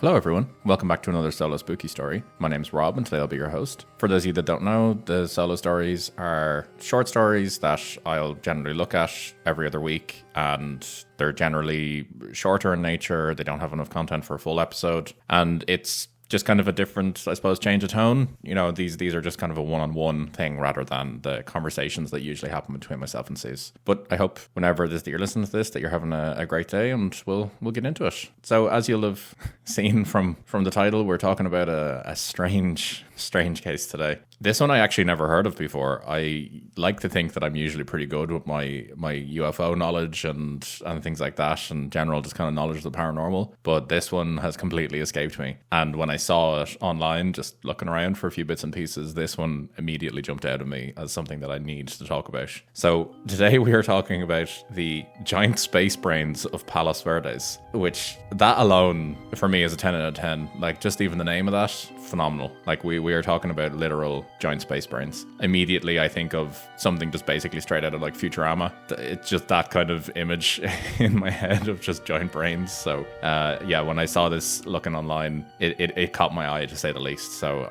Hello everyone, welcome back to another solo spooky story. My name's Rob and today I'll be your host. For those of you that don't know, the solo stories are short stories that I'll generally look at every other week, and they're generally shorter in nature. They don't have enough content for a full episode, and it's just kind of a different, I suppose, change of tone. You know, these are just kind of a one-on-one thing rather than the conversations that usually happen between myself and Sis. But I hope whenever it is that you're listening to this, that you're having a great day, and we'll get into it. So as you'll have seen from the title, we're talking about a strange case today. This one I actually never heard of before. I like to think that I'm usually pretty good with my UFO knowledge and things like that, and general just kind of knowledge of the paranormal. But this one has completely escaped me. And when I saw it online, just looking around for a few bits and pieces, this one immediately jumped out of me as something that I need to talk about. So today we are talking about the giant space brains of Palos Verdes, which that alone for me is a 10 out of 10. Like, just even the name of that, phenomenal. Like, we are talking about literal giant space brains. Immediately I think of something just basically straight out of like Futurama. It's just that kind of image in my head of just giant brains. So when I saw this looking online, it caught my eye, to say the least. So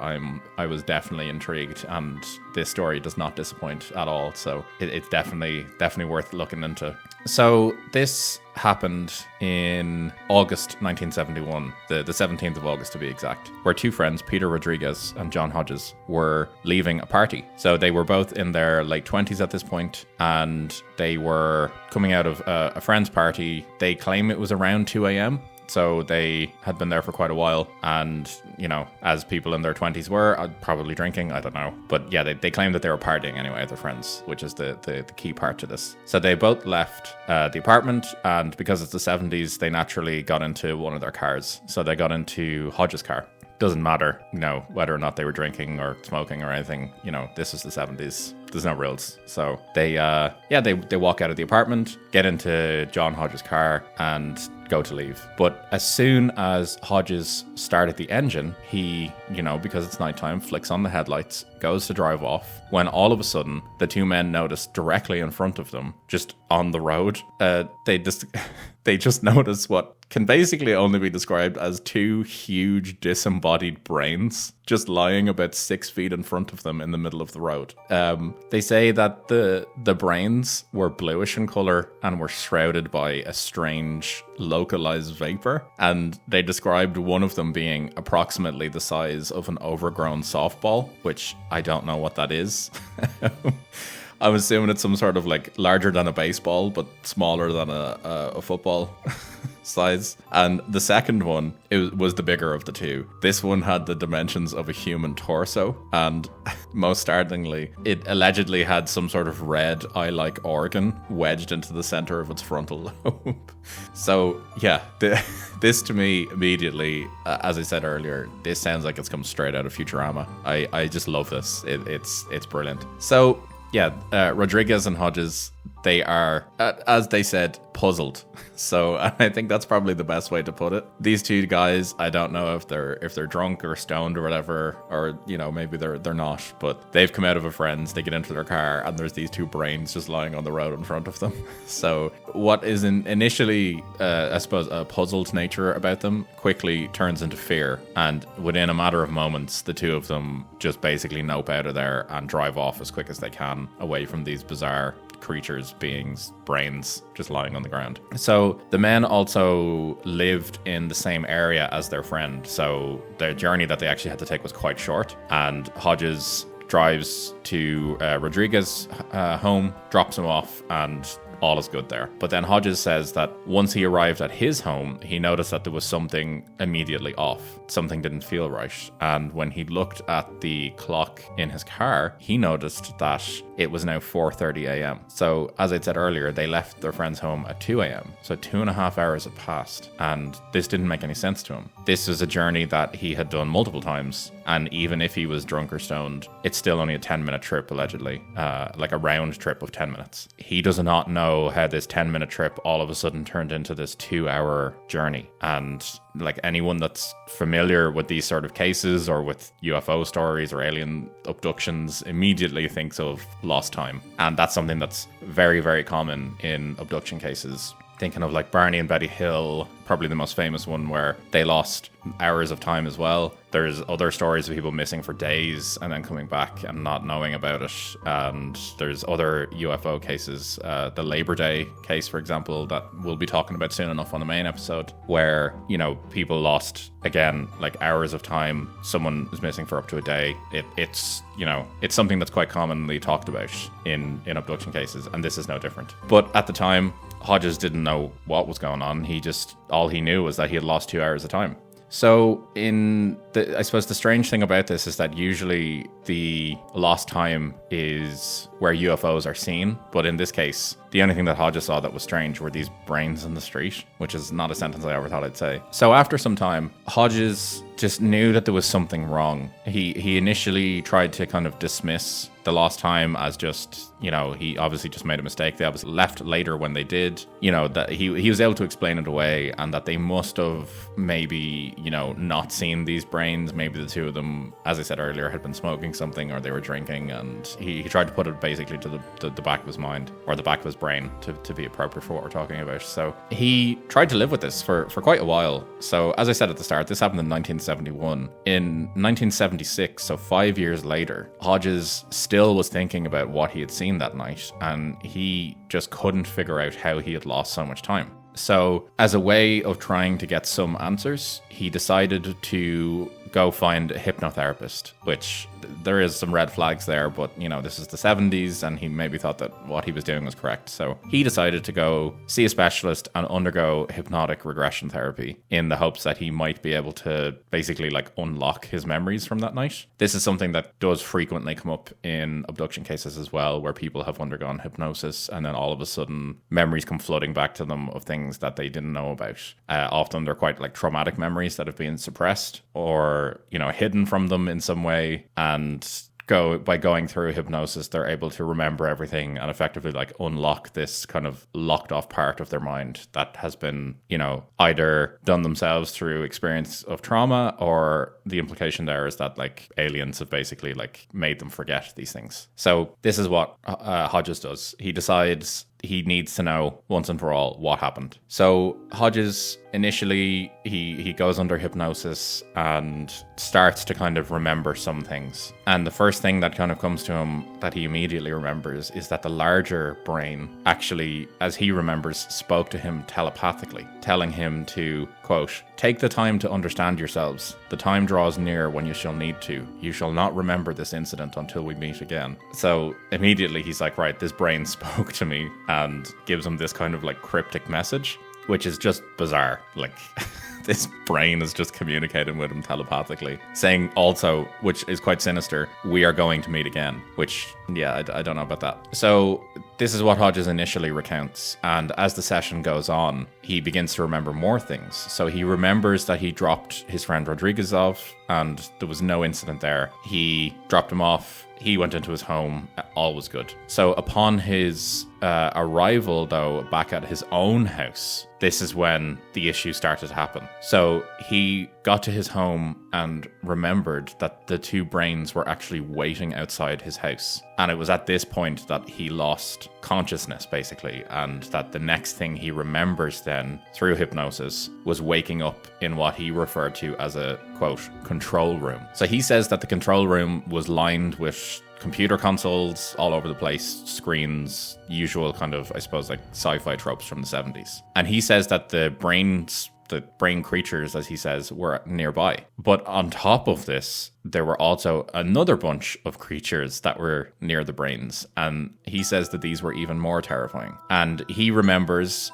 I was definitely intrigued, and this story does not disappoint at all. So it's definitely worth looking into. So this happened in August 1971, the 17th of August to be exact, where two friends, Peter Rodriguez and John Hodges, were leaving a party. So they were both in their late 20s at this point, and they were coming out of a friend's party. They claim it was around 2 a.m. So they had been there for quite a while, and, you know, as people in their 20s were, probably drinking, I don't know. But yeah, they claimed that they were partying anyway with their friends, which is the key part to this. So they both left the apartment, and because it's the 70s, they naturally got into one of their cars. So they got into Hodges' car. Doesn't matter, you know, whether or not they were drinking or smoking or anything. You know, this is the 70s. There's no rules. So they walk out of the apartment, get into John Hodges' car, and go to leave. But as soon as Hodges started the engine, he, you know, because it's nighttime, flicks on the headlights, goes to drive off, when all of a sudden the two men notice directly in front of them, just on the road, they just notice what can basically only be described as two huge disembodied brains just lying about 6 feet in front of them in the middle of the road. They say that the brains were bluish in color and were shrouded by a strange localized vapor, and they described one of them being approximately the size of an overgrown softball, which I don't know what that is. I'm assuming it's some sort of like larger than a baseball, but smaller than a football size. And the second one, it was the bigger of the two. This one had the dimensions of a human torso, and most startlingly, it allegedly had some sort of red eye-like organ wedged into the center of its frontal lobe. So yeah, this to me immediately, as I said earlier, this sounds like it's come straight out of Futurama. I just love this. It's brilliant. So yeah, Rodriguez and Hodges, they are, as they said, puzzled. So I think that's probably the best way to put it. These two guys, I don't know if they're drunk or stoned or whatever, or, you know, maybe they're not, but they've come out of a friend's, they get into their car, and there's these two brains just lying on the road in front of them. So what is initially, I suppose, a puzzled nature about them quickly turns into fear, and within a matter of moments, the two of them just basically nope out of there and drive off as quick as they can away from these bizarre creatures, beings, brains just lying on the ground. So the men also lived in the same area as their friend, so their journey that they actually had to take was quite short, and Hodges drives to Rodriguez home, drops him off, and all is good there. But then Hodges says that once he arrived at his home, he noticed that there was something immediately off. Something didn't feel right. And when he looked at the clock in his car, he noticed that it was now 4:30 a.m. So as I said earlier, they left their friend's home at 2 a.m. So 2.5 hours had passed, and this didn't make any sense to him. This was a journey that he had done multiple times, and even if he was drunk or stoned, it's still only a 10-minute trip, allegedly, like a round trip of 10 minutes. He does not know how this 10-minute trip all of a sudden turned into this 2-hour journey. And like anyone that's familiar with these sort of cases or with UFO stories or alien abductions immediately thinks of lost time. And that's something that's very, very common in abduction cases. thinking of like Barney and Betty Hill, probably the most famous one, where they lost hours of time as well. There's other stories of people missing for days and then coming back and not knowing about it. And there's other UFO cases, the Labor Day case, for example, that we'll be talking about soon enough on the main episode, where, you know, people lost, again, like hours of time. Someone is missing for up to a day. It's you know, it's something that's quite commonly talked about in abduction cases, and this is no different. But at the time, Hodges didn't know what was going on. All he knew was that he had lost 2 hours of time. So I suppose the strange thing about this is that usually the lost time is where UFOs are seen. But in this case, the only thing that Hodges saw that was strange were these brains in the street, which is not a sentence I ever thought I'd say. So after some time, Hodges just knew that there was something wrong. He initially tried to kind of dismiss the lost time as just, you know, he obviously just made a mistake. They obviously left later when they did, you know, that he was able to explain it away, and that they must have maybe, you know, not seen these brains. Maybe the two of them, as I said earlier, had been smoking something or they were drinking, and he tried to put it basically to the back of his mind, or the back of his brain, to be appropriate for what we're talking about. So he tried to live with this for quite a while. So as I said at the start, this happened in 1971. In 1976, so 5 years later, Hodges still was thinking about what he had seen that night, and he just couldn't figure out how he had lost so much time. So as a way of trying to get some answers, he decided to go find a hypnotherapist, which there is some red flags there, but, you know, this is the 70s and he maybe thought that what he was doing was correct. So he decided to go see a specialist and undergo hypnotic regression therapy in the hopes that he might be able to basically like unlock his memories from that night. This is something that does frequently come up in abduction cases as well, where people have undergone hypnosis and then all of a sudden memories come flooding back to them of things that they didn't know about. Often they're quite like traumatic memories that have been suppressed or, you know, hidden from them in some way, and by going through hypnosis, they're able to remember everything and effectively like unlock this kind of locked off part of their mind that has been, you know, either done themselves through experience of trauma, or the implication there is that like aliens have basically like made them forget these things. So this is what Hodges does. He decides he needs to know once and for all what happened. So Hodges initially, he goes under hypnosis and starts to kind of remember some things. And the first thing that kind of comes to him that he immediately remembers is that the larger brain actually, as he remembers, spoke to him telepathically, telling him to, quote, "Take the time to understand yourselves. The time draws near when you shall need to. You shall not remember this incident until we meet again." So immediately he's like, right, this brain spoke to me, and gives him this kind of like cryptic message, which is just bizarre. Like this brain is just communicating with him telepathically, saying also, which is quite sinister, "We are going to meet again," which, yeah, I don't know about that. So this is what Hodges initially recounts, and as the session goes on, he begins to remember more things. So he remembers that he dropped his friend Rodriguez off, and there was no incident there. He dropped him off, he went into his home, all was good. So upon his arrival, though, back at his own house, this is when the issue started to happen. So he got to his home and remembered that the two brains were actually waiting outside his house. And it was at this point that he lost consciousness, basically, and that the next thing he remembers then, through hypnosis, was waking up in what he referred to as a, quote, control room. So he says that the control room was lined with computer consoles all over the place, screens, usual kind of, I suppose, like sci-fi tropes from the 70s. And he says that the brain creatures, as he says, were nearby. But on top of this, there were also another bunch of creatures that were near the brains. And he says that these were even more terrifying. And he remembers,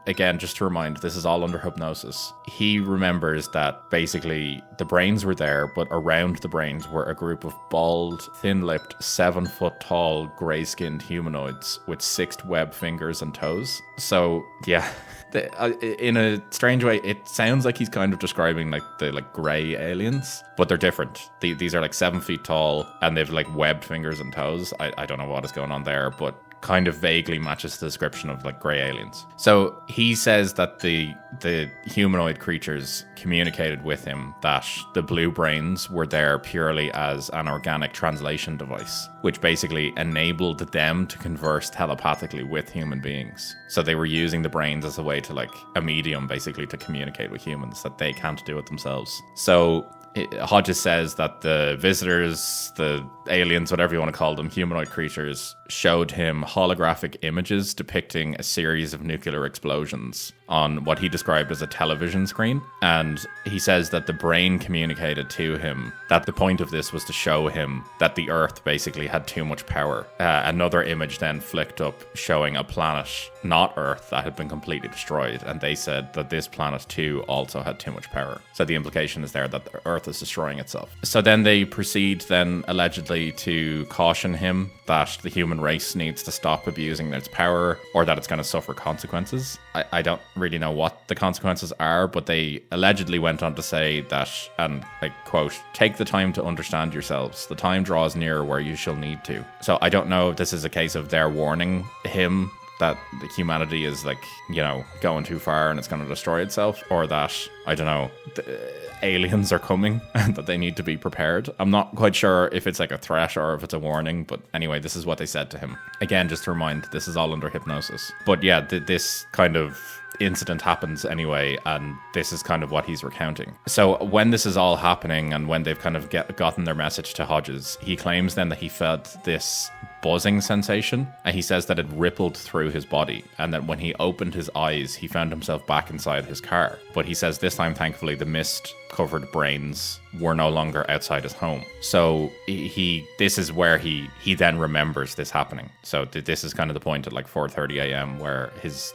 again, just to remind, this is all under hypnosis. He remembers that basically the brains were there, but around the brains were a group of bald, thin-lipped, 7-foot-tall, grey-skinned humanoids with 6 web fingers and toes. So, yeah. In a strange way, it sounds like he's kind of describing like the grey aliens, but they're different. These are like 7 feet tall and they've like webbed fingers and toes. I don't know what is going on there, but kind of vaguely matches the description of like grey aliens. So he says that the humanoid creatures communicated with him that the blue brains were there purely as an organic translation device, which basically enabled them to converse telepathically with human beings. So they were using the brains as a way to like a medium basically to communicate with humans that they can't do it themselves. So Hodges says that the visitors, the aliens, whatever you want to call them, humanoid creatures, showed him holographic images depicting a series of nuclear explosions on what he described as a television screen. And he says that the brain communicated to him that the point of this was to show him that the Earth basically had too much power. Another image then flicked up showing a planet, not Earth, that had been completely destroyed. And they said that this planet too also had too much power. So the implication is there that the Earth is destroying itself. So then they proceed then allegedly to caution him that the human race needs to stop abusing its power or that it's going to suffer consequences. I don't really know what the consequences are, but they allegedly went on to say that, and I quote, "Take the time to understand yourselves. The time draws near where you shall need to." So I don't know if this is a case of their warning him that the humanity is like, you know, going too far and it's going to destroy itself, or that, I don't know, aliens are coming and that they need to be prepared. I'm not quite sure if it's like a threat or if it's a warning, but anyway, this is what they said to him. Again, just to remind, this is all under hypnosis. But yeah, this kind of incident happens anyway, and this is kind of what he's recounting. So when this is all happening and when they've kind of gotten their message to Hodges, he claims then that he felt this buzzing sensation, and he says that it rippled through his body, and that when he opened his eyes he found himself back inside his car. But he says this time, thankfully, the mist covered brains were no longer outside his home. So this is where he then remembers this happening. So this is kind of the point at like 4:30 a.m. where his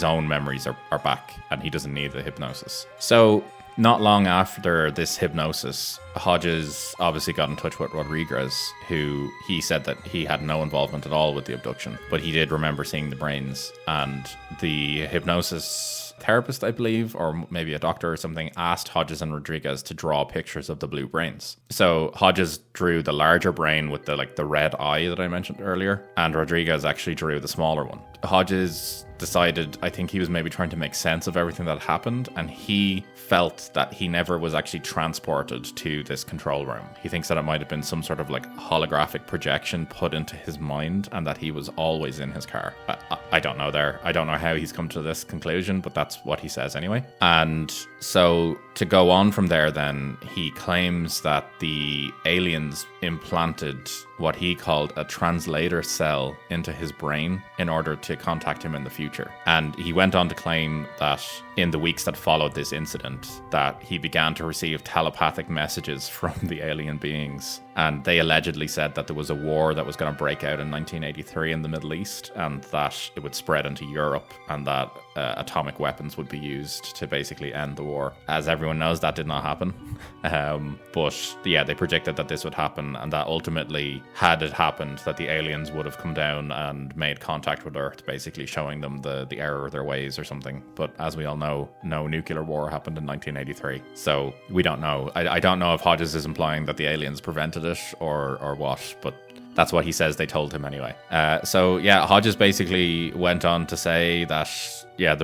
own memories are back and he doesn't need the hypnosis. So not long after this hypnosis, Hodges obviously got in touch with Rodriguez, who he said that he had no involvement at all with the abduction, but he did remember seeing the brains. And the hypnosis therapist, I believe, or maybe a doctor or something, asked Hodges and Rodriguez to draw pictures of the blue brains. So Hodges drew the larger brain with the red eye that I mentioned earlier, and Rodriguez actually drew the smaller one. Hodges decided, I think he was maybe trying to make sense of everything that happened, and he felt that he never was actually transported to this control room. He thinks that it might have been some sort of like holographic projection put into his mind, and that he was always in his car. I don't know there. I don't know how he's come to this conclusion, but that's what he says anyway. And so to go on from there then, he claims that the aliens implanted what he called a translator cell into his brain in order to contact him in the future. And he went on to claim that in the weeks that followed this incident, that he began to receive telepathic messages from the alien beings. And they allegedly said that there was a war that was going to break out in 1983 in the Middle East, and that it would spread into Europe, and that atomic weapons would be used to basically end the war. As everyone knows, that did not happen. But yeah, they predicted that this would happen, and that ultimately, had it happened, that the aliens would have come down and made contact with Earth, basically showing them the error of their ways or something. But as we all know, no nuclear war happened in 1983. So we don't know. I don't know if Hodges is implying that the aliens prevented it or what, but that's what he says they told him anyway. So yeah, Hodges basically went on to say that, yeah,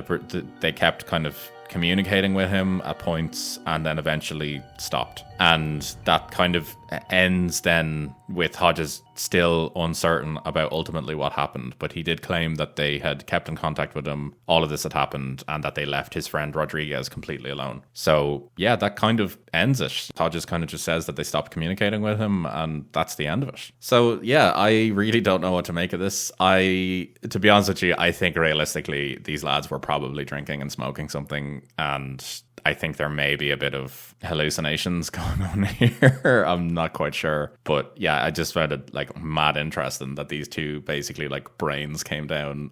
they kept kind of communicating with him at points and then eventually stopped. And that kind of ends then with Hodges still uncertain about ultimately what happened. But he did claim that they had kept in contact with him, all of this had happened, and that they left his friend Rodriguez completely alone. So yeah, that kind of ends it. Hodges kind of just says that they stopped communicating with him, and that's the end of it. So yeah, I really don't know what to make of this. To be honest with you, I think realistically these lads were probably drinking and smoking something, and I think there may be a bit of hallucinations going on here. I'm not quite sure. But yeah, I just found it like mad interesting that these two basically like brains came down,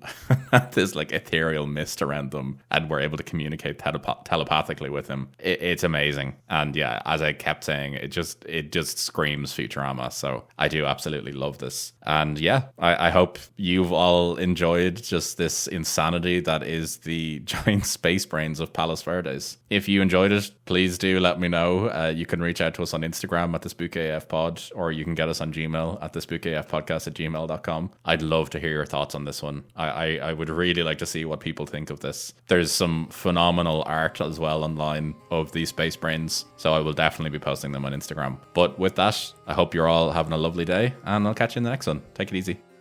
had this like ethereal mist around them, and were able to communicate telepathically with him. It's amazing. And yeah, as I kept saying, it just screams Futurama. So I do absolutely love this. And yeah, I hope you've all enjoyed just this insanity that is the giant space brains of Palos Verdes. If you enjoyed it, please do let me know. You can reach out to us on Instagram at the SpookAFpod, or you can get us on Gmail at the SpookAFpodcast@gmail.com. I'd love to hear your thoughts on this one. I would really like to see what people think of this. There's some phenomenal art as well online of these space brains, so I will definitely be posting them on Instagram. But with that, I hope you're all having a lovely day, and I'll catch you in the next one. Take it easy.